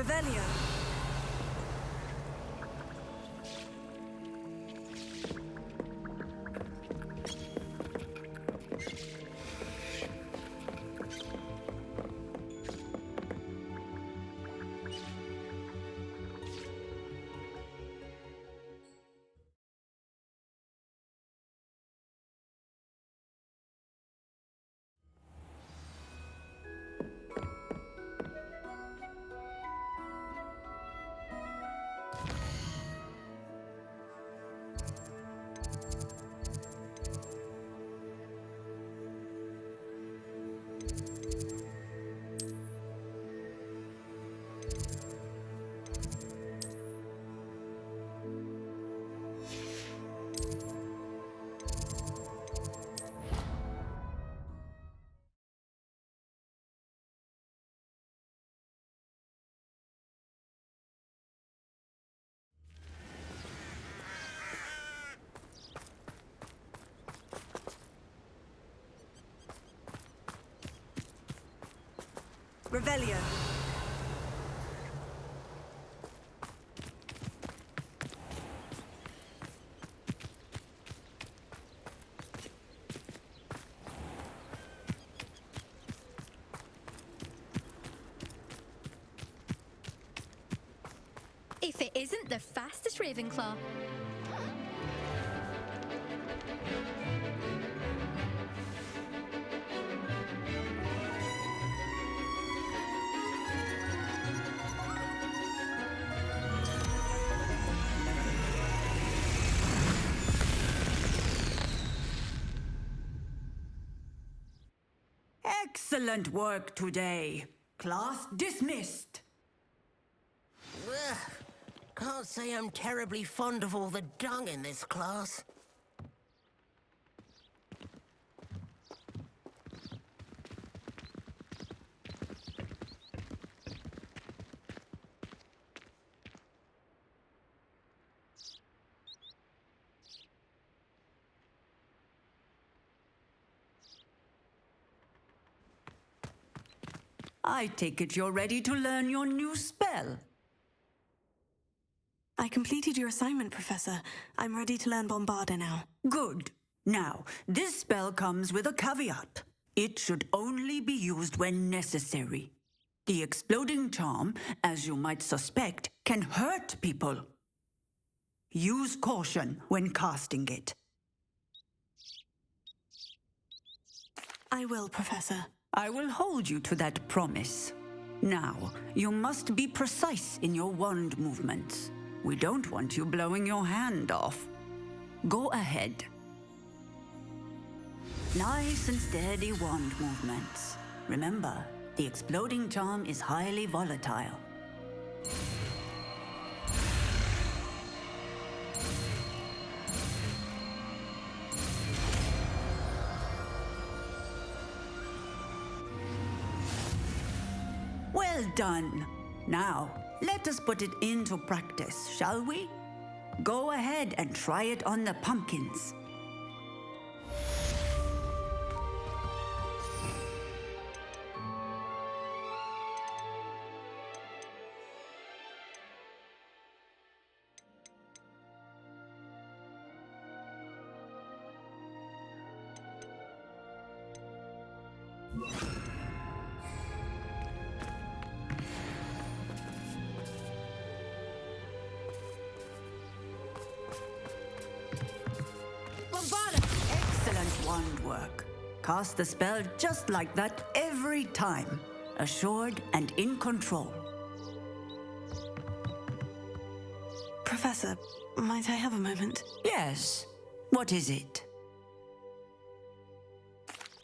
Revelio. Revelio. If it isn't the fastest Ravenclaw. Excellent work today. Class dismissed. Ugh. Can't say I'm terribly fond of all the dung in this class. I take it you're ready to learn your new spell. I completed your assignment, Professor. I'm ready to learn Bombarda now. Good. Now, this spell comes with a caveat. It should only be used when necessary. The exploding charm, as you might suspect, can hurt people. Use caution when casting it. I will, Professor. I will hold you to that promise. Now, you must be precise in your wand movements. We don't want you blowing your hand off. Go ahead. Nice and steady wand movements. Remember, the exploding charm is highly volatile. Well done. Now, let us put it into practice, shall we? Go ahead and try it on the pumpkins. Excellent wand work. Cast the spell just like that every time. Assured and in control. Professor, might I have a moment? Yes. What is it?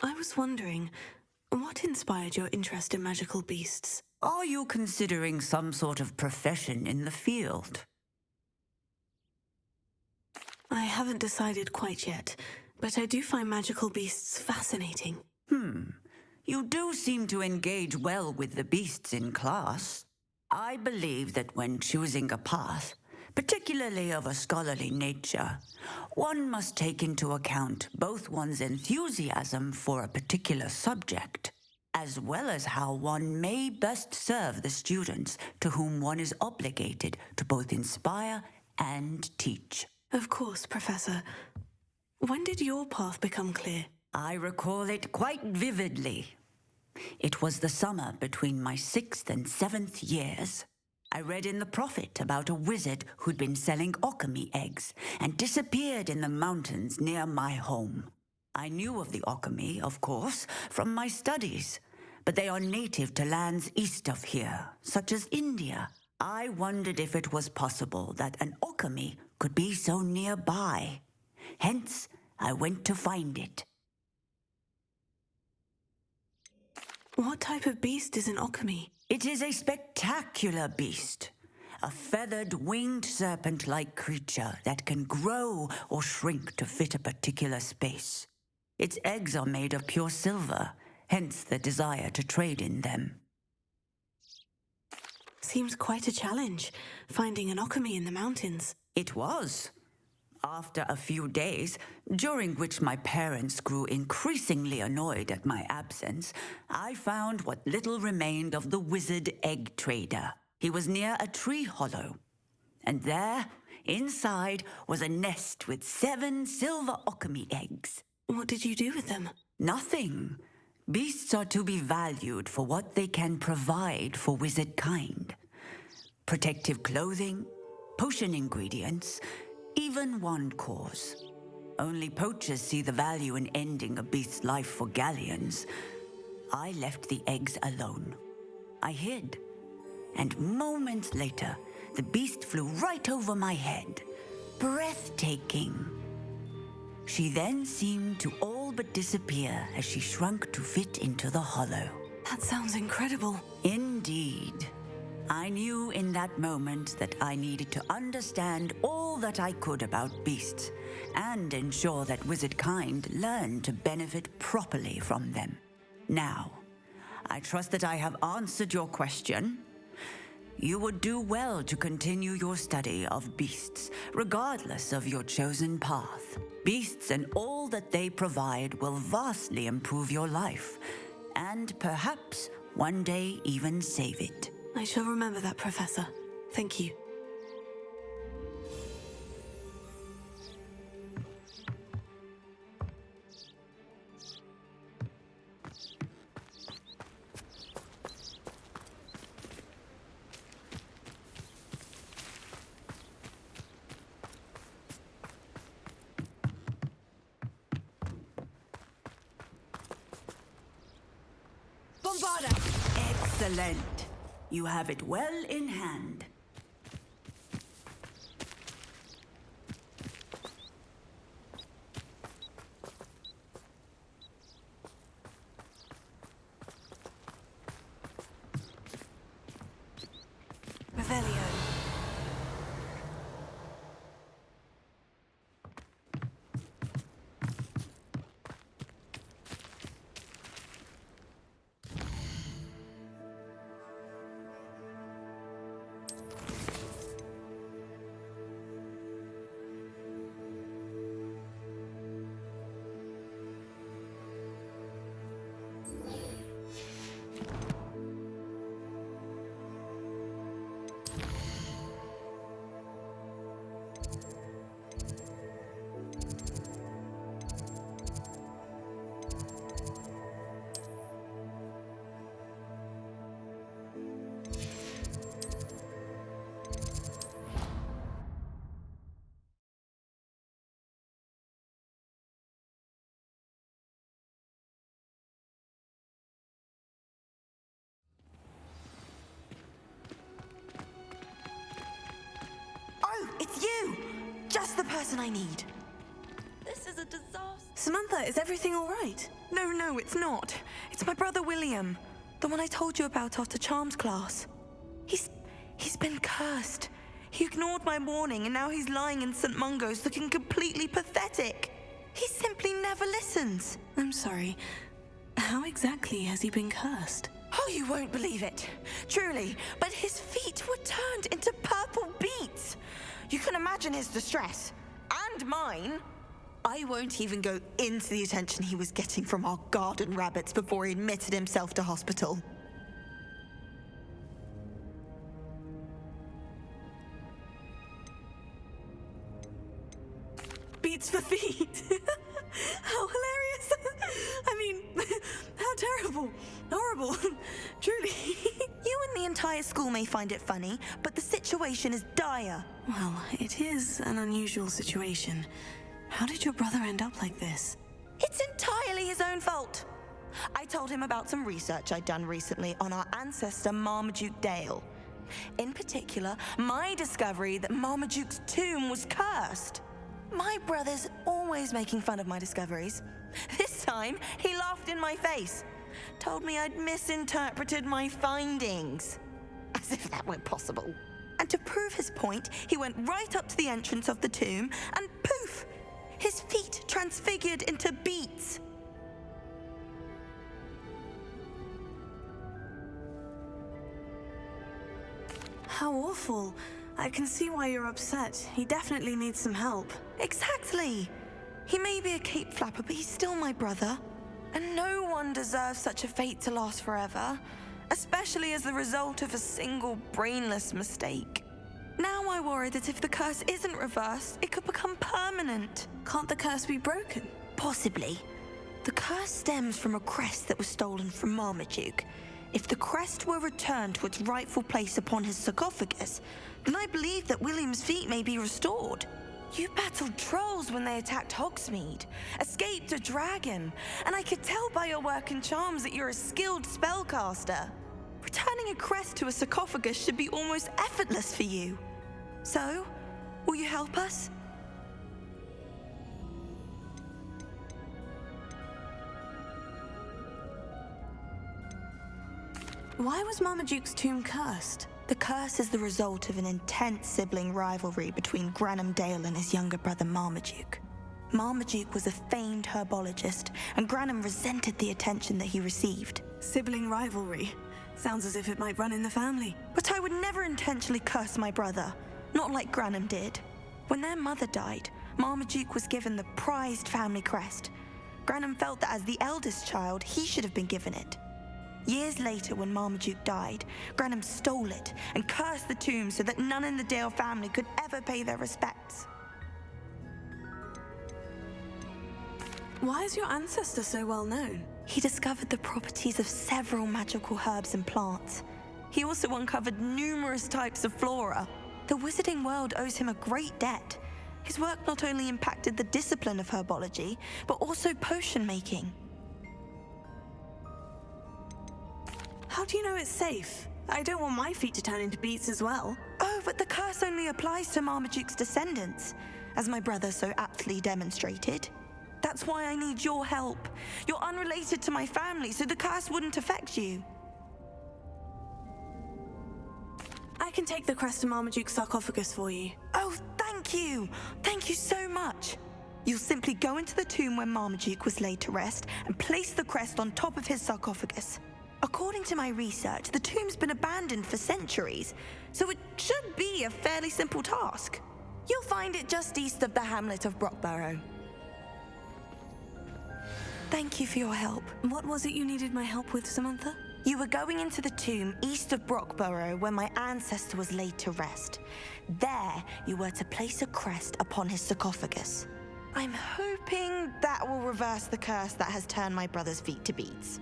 I was wondering, what inspired your interest in magical beasts? Are you considering some sort of profession in the field? I haven't decided quite yet, but I do find magical beasts fascinating. You do seem to engage well with the beasts in class. I believe that when choosing a path, particularly of a scholarly nature, one must take into account both one's enthusiasm for a particular subject as well as how one may best serve the students to whom one is obligated to both inspire and teach. Of course, Professor. When did your path become clear? I recall it quite vividly. It was the summer between my 6th and 7th years. I read in the Prophet about a wizard who'd been selling alchemy eggs and disappeared in the mountains near my home. I knew of the alchemy, of course, from my studies, but they are native to lands east of here, such as India. I wondered if it was possible that an alchemy could be so nearby. Hence, I went to find it. What type of beast is an alchemy? It is a spectacular beast. A feathered, winged serpent-like creature that can grow or shrink to fit a particular space. Its eggs are made of pure silver, hence the desire to trade in them. Seems quite a challenge, finding an alchemy in the mountains. It was. After a few days, during which my parents grew increasingly annoyed at my absence, I found what little remained of the wizard egg trader. He was near a tree hollow, and there, inside, was a nest with 7 silver alchemy eggs. What did you do with them? Nothing. Beasts are to be valued for what they can provide for wizard kind. Protective clothing, potion ingredients, even wand cores. Only poachers see the value in ending a beast's life for galleons. I left the eggs alone. I hid, and moments later, the beast flew right over my head. Breathtaking. She then seemed to all but disappear as she shrunk to fit into the hollow. That sounds incredible. Indeed. I knew in that moment that I needed to understand all that I could about beasts and ensure that wizard kind learned to benefit properly from them. Now, I trust that I have answered your question. You would do well to continue your study of beasts, regardless of your chosen path. Beasts and all that they provide will vastly improve your life, and perhaps one day even save it. I shall remember that, Professor. Thank you. Excellent. You have it well in hand. Revelio. It's you! Just the person I need. This is a disaster. Samantha, is everything all right? No, it's not. It's my brother William. The one I told you about after Charms class. He's been cursed. He ignored my warning and now he's lying in St. Mungo's looking completely pathetic. He simply never listens. I'm sorry. How exactly has he been cursed? Oh, you won't believe it. Truly, but his feet were turned into purple beets. You can imagine his distress. And mine. I won't even go into the attention he was getting from our garden rabbits before he admitted himself to hospital. Beats for feet. How hilarious. I mean, how terrible. Horrible. Truly. You and the entire school may find it funny, but the situation is dire. Well, it is an unusual situation. How did your brother end up like this? It's entirely his own fault. I told him about some research I'd done recently on our ancestor Marmaduke Dale. In particular, my discovery that Marmaduke's tomb was cursed. My brother's always making fun of my discoveries. This time, he laughed in my face. Told me I'd misinterpreted my findings. As if that weren't possible. And to prove his point, he went right up to the entrance of the tomb and poof! His feet transfigured into beets. How awful. I can see why you're upset. He definitely needs some help. Exactly. He may be a cape flapper, but he's still my brother. And no one deserves such a fate to last forever, especially as the result of a single brainless mistake. Now I worry that if the curse isn't reversed, it could become permanent. Can't the curse be broken? Possibly. The curse stems from a crest that was stolen from Marmaduke. If the crest were returned to its rightful place upon his sarcophagus, then I believe that William's feet may be restored. You battled trolls when they attacked Hogsmeade, escaped a dragon, and I could tell by your work and charms that you're a skilled spellcaster. Returning a crest to a sarcophagus should be almost effortless for you. So, will you help us? Why was Marmaduke's tomb cursed? The curse is the result of an intense sibling rivalry between Granham Dale and his younger brother Marmaduke. Marmaduke was a famed herbologist, and Granham resented the attention that he received. Sibling rivalry. Sounds as if it might run in the family. But I would never intentionally curse my brother, not like Granham did. When their mother died, Marmaduke was given the prized family crest. Granham felt that as the eldest child, he should have been given it. Years later, when Marmaduke died, Granham stole it and cursed the tomb so that none in the Dale family could ever pay their respects. Why is your ancestor so well known? He discovered the properties of several magical herbs and plants. He also uncovered numerous types of flora. The wizarding world owes him a great debt. His work not only impacted the discipline of herbology, but also potion making. How do you know it's safe? I don't want my feet to turn into beets as well. Oh, but the curse only applies to Marmaduke's descendants, as my brother so aptly demonstrated. That's why I need your help. You're unrelated to my family, so the curse wouldn't affect you. I can take the crest to Marmaduke's sarcophagus for you. Oh, thank you! Thank you so much! You'll simply go into the tomb where Marmaduke was laid to rest and place the crest on top of his sarcophagus. According to my research, the tomb's been abandoned for centuries, so it should be a fairly simple task. You'll find it just east of the hamlet of Brockborough. Thank you for your help. What was it you needed my help with, Samantha? You were going into the tomb east of Brockborough where my ancestor was laid to rest. There, you were to place a crest upon his sarcophagus. I'm hoping that will reverse the curse that has turned my brother's feet to beets.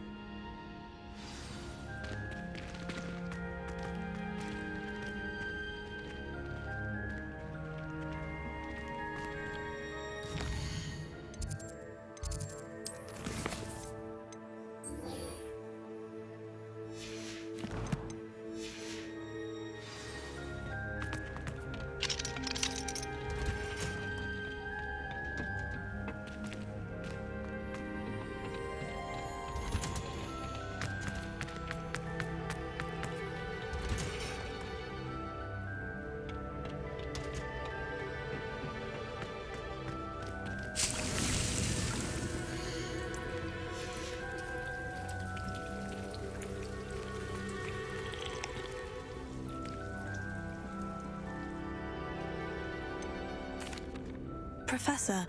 Professor,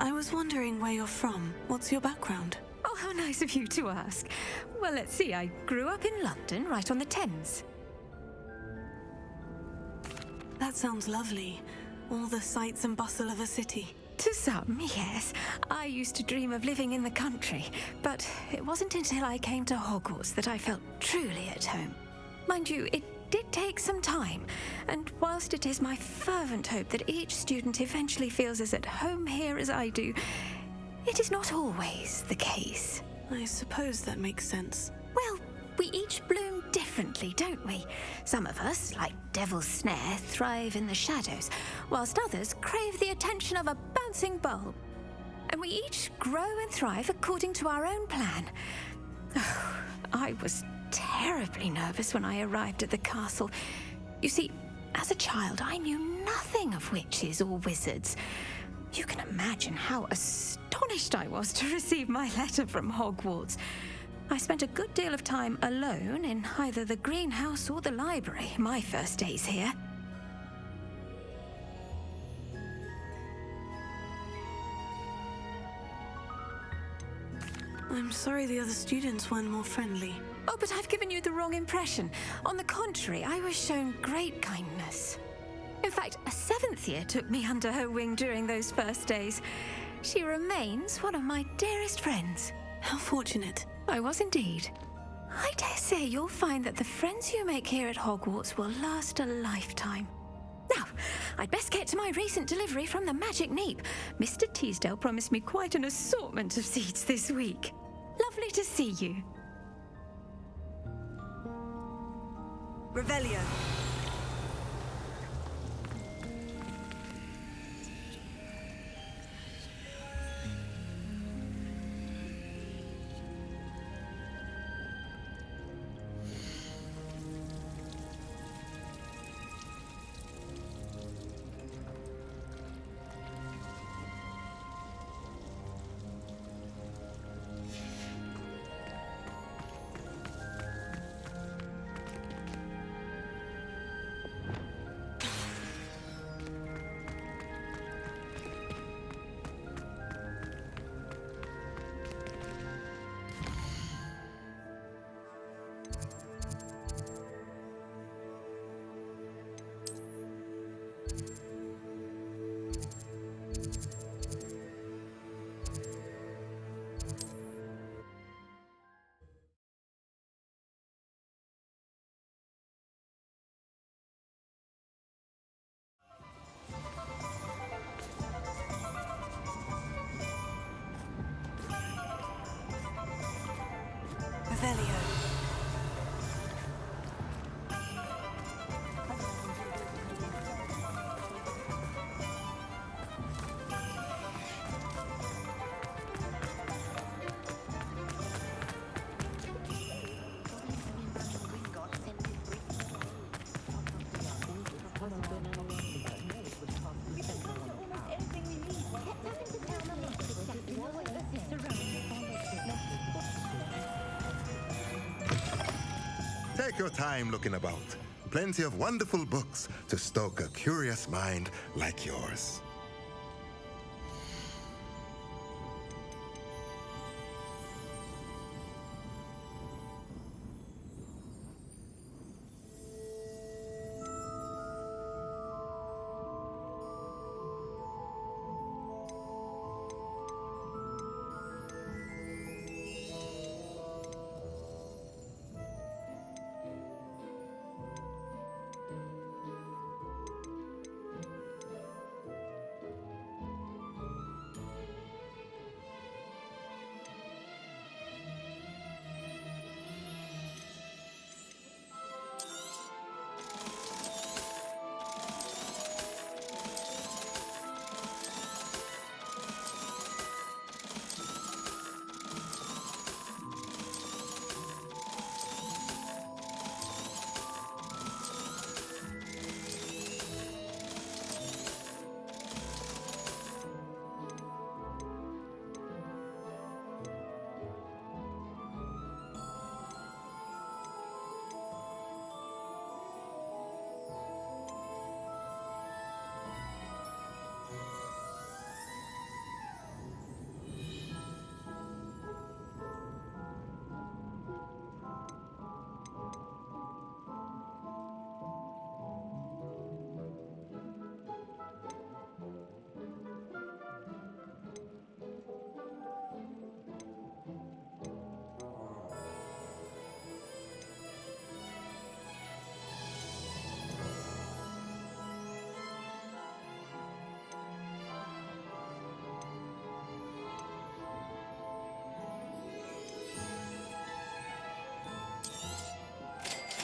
I was wondering where you're from. What's your background? Oh, how nice of you to ask. Well, let's see. I grew up in London, right on the Thames. That sounds lovely. All the sights and bustle of a city. To some, yes. I used to dream of living in the country, but it wasn't until I came to Hogwarts that I felt truly at home. Mind you, it did take some time, and whilst it is my fervent hope that each student eventually feels as at home here as I do, it is not always the case. I suppose that makes sense. Well, we each bloom differently, don't we? Some of us, like Devil's Snare, thrive in the shadows, whilst others crave the attention of a bouncing bulb. And we each grow and thrive according to our own plan. Oh, I was terribly nervous when I arrived at the castle. You see, as a child, I knew nothing of witches or wizards. You can imagine how astonished I was to receive my letter from Hogwarts. I spent a good deal of time alone in either the greenhouse or the library my first days here. I'm sorry the other students weren't more friendly. Oh, but I've given you the wrong impression. On the contrary, I was shown great kindness. In fact, a seventh year took me under her wing during those first days. She remains one of my dearest friends. How fortunate. I was indeed. I dare say you'll find that the friends you make here at Hogwarts will last a lifetime. Now, I'd best get to my recent delivery from the Magic Neep. Mr. Teasdale promised me quite an assortment of seeds this week. Lovely to see you. Revelio. Revelio. Take your time looking about. Plenty of wonderful books to stoke a curious mind like yours.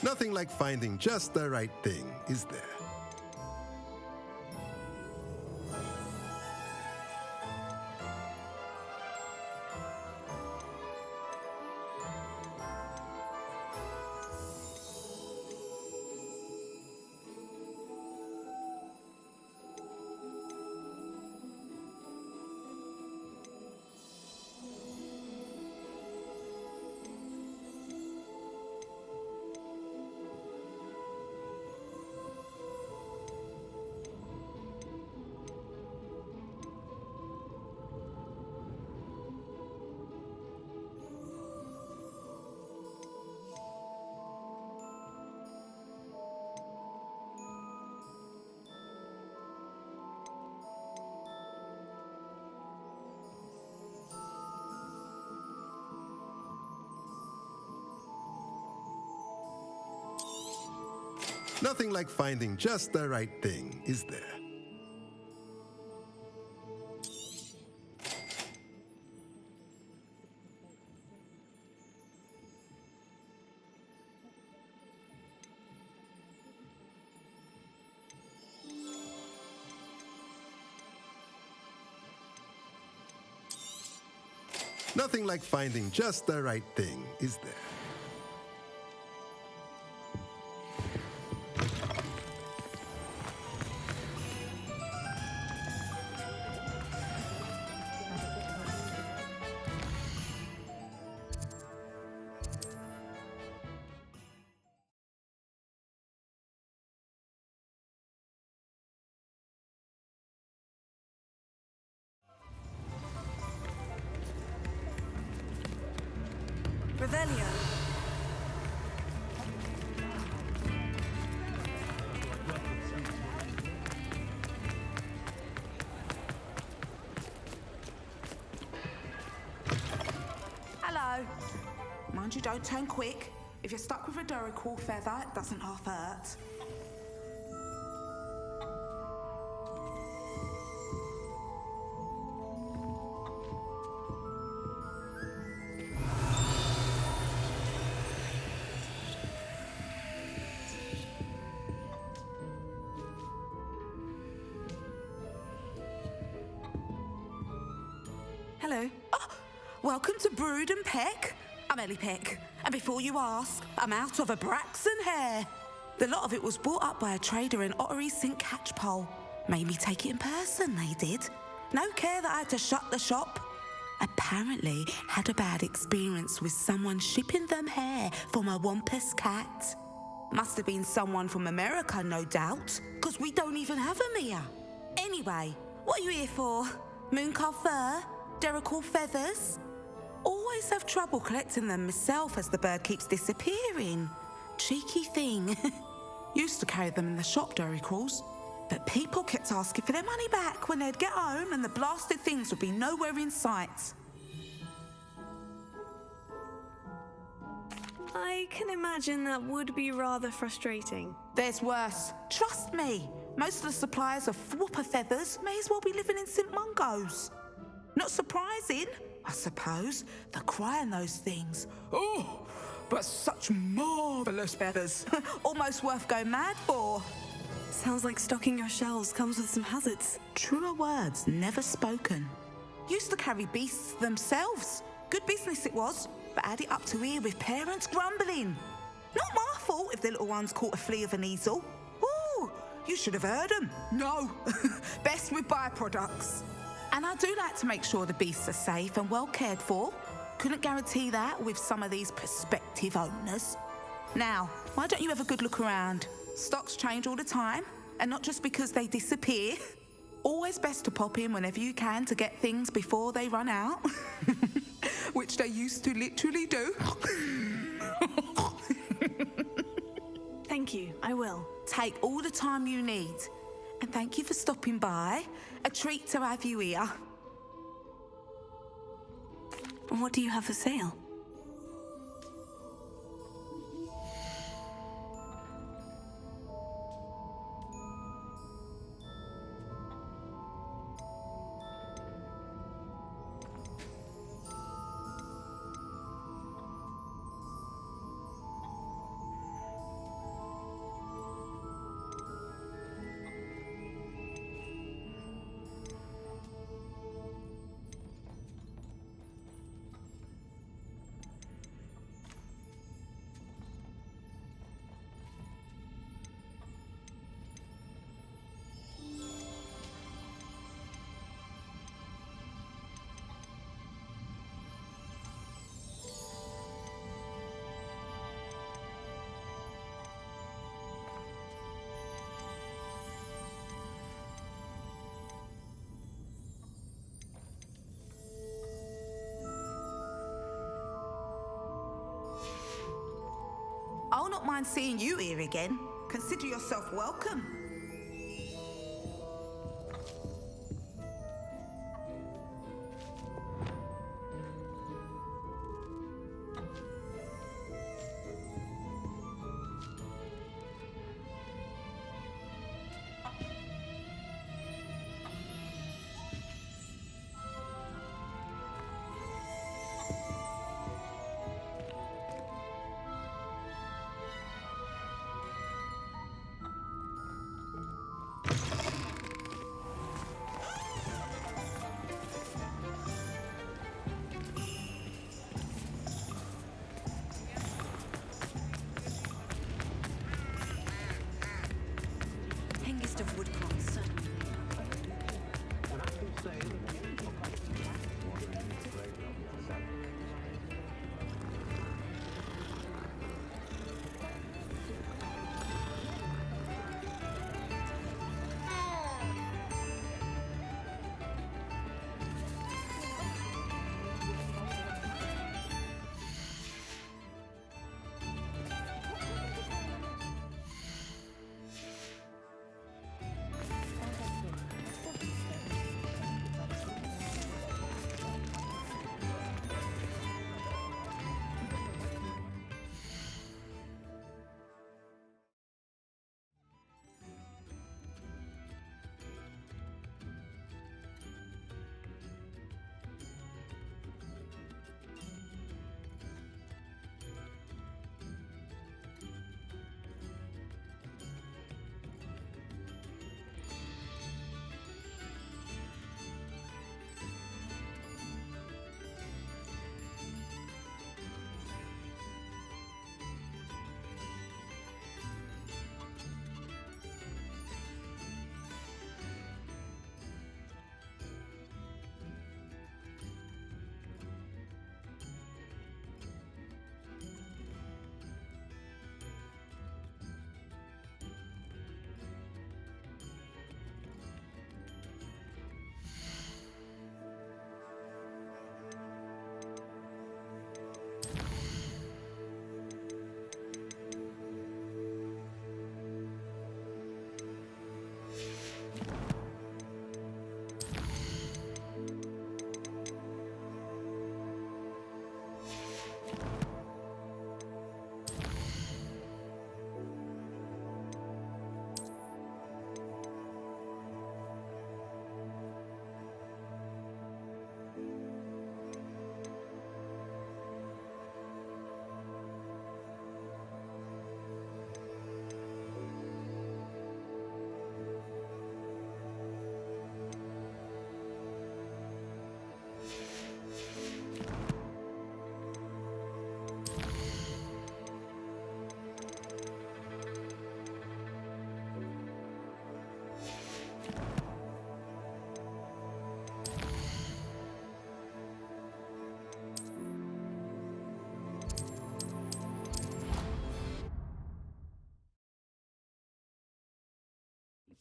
Nothing like finding just the right thing, is there? Nothing like finding just the right thing, is there? Nothing like finding just the right thing, is there? Revelio. Hello. Mind you, don't turn quick. If you're stuck with a Duracell feather, it doesn't half hurt. Hello. Oh, welcome to Brood and Peck. I'm Ellie Peck, and before you ask, I'm out of a Braxton hair. The lot of it was bought up by a trader in Ottery St. Catchpole. Made me take it in person, they did. No care that I had to shut the shop. Apparently had a bad experience with someone shipping them hair from a Wampus cat. Must have been someone from America, no doubt, because we don't even have them here. Anyway, what are you here for? Mooncar fur? Derrickle feathers? Always have trouble collecting them myself as the bird keeps disappearing. Cheeky thing. Used to carry them in the shop, Derricles. But people kept asking for their money back when they'd get home and the blasted things would be nowhere in sight. I can imagine that would be rather frustrating. There's worse. Trust me. Most of the suppliers of whooper feathers may as well be living in St. Mungo's. Not surprising, I suppose, the cry on those things. Oh, but such marvellous feathers. Almost worth going mad for. Sounds like stocking your shelves comes with some hazards. Truer words never spoken. Used to carry beasts themselves. Good business it was, but had it up to here with parents grumbling. Not my fault if the little ones caught a flea of an easel. Ooh, you should have heard them. No, best with byproducts. And I do like to make sure the beasts are safe and well cared for. Couldn't guarantee that with some of these prospective owners. Now, why don't you have a good look around? Stocks change all the time, and not just because they disappear. Always best to pop in whenever you can to get things before they run out. Which they used to literally do. Thank you, I will. Take all the time you need. And thank you for stopping by. A treat to have you here. What do you have for sale? don't mind seeing you here again. Consider yourself welcome. Hengist of Woodcross.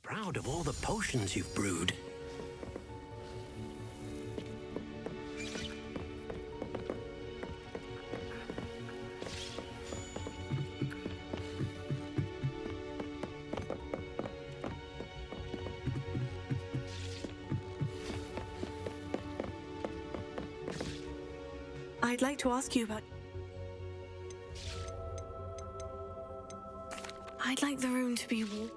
Proud of all the potions you've brewed. I'd like to ask you about... I'd like the room to be warm.